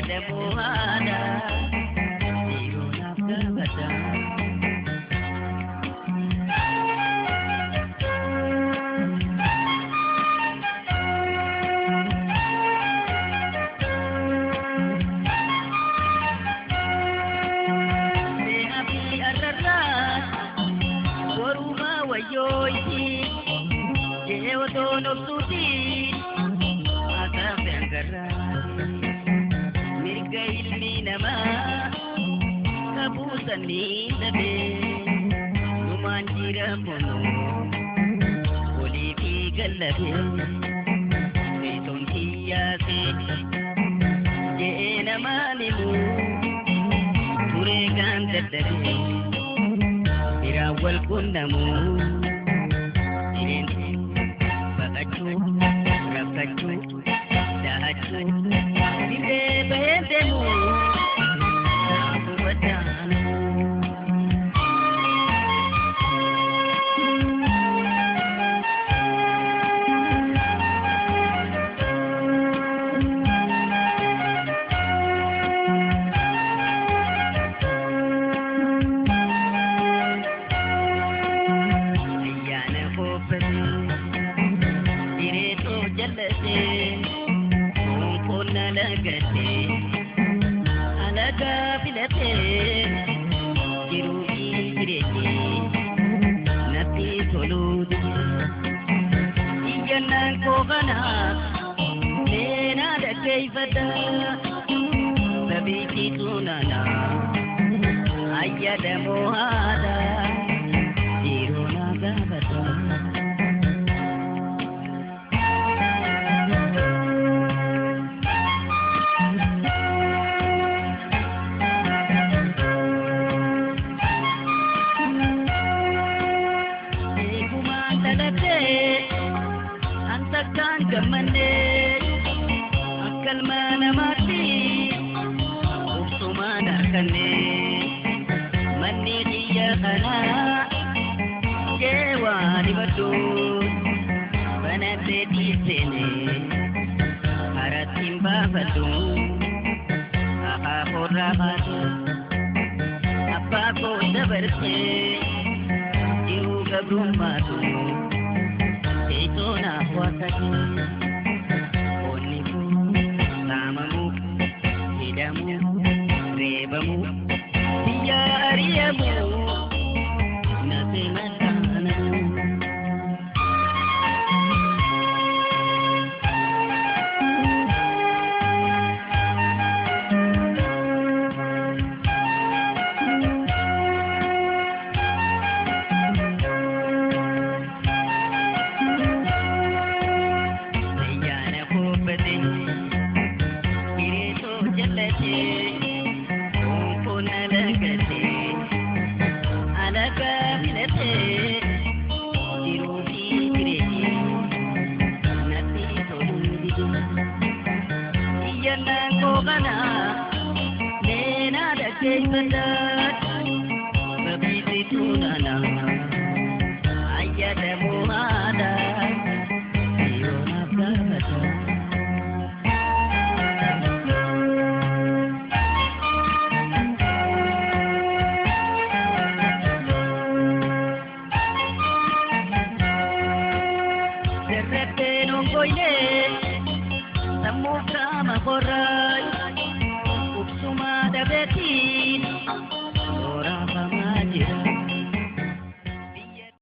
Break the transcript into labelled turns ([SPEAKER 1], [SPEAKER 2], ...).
[SPEAKER 1] ayyadamu haadha dhiironaaf gaafata. Yoiti, Jeo dono tuti, ata bengara, mirga ilmi nama, kabusan ni dabe, numanjira pono, olivi galabe, beton hiyase, je nama nimu, muregan dadare. Wal kundamu irinti bakachu rakachu dahachu binde bayendemu namu batanu ayyadamu haadha dhiironaaf gaafata. Eegumaan dhalatee antakkaan gammannee akka ilma namaatti ubsumaan harkannee. Manni diya kana jewani badu banate disene haratim bafadu aha horabadu apa ko dabarse diu gabrumatu itu na wakati oniku namamu hidamu rebamu Ariyamu nasi matana Sayana kubate Kirito jalate ayyadamu haadha dhiironaaf gaafata. Serrete non goine, sammuu qaama korraa.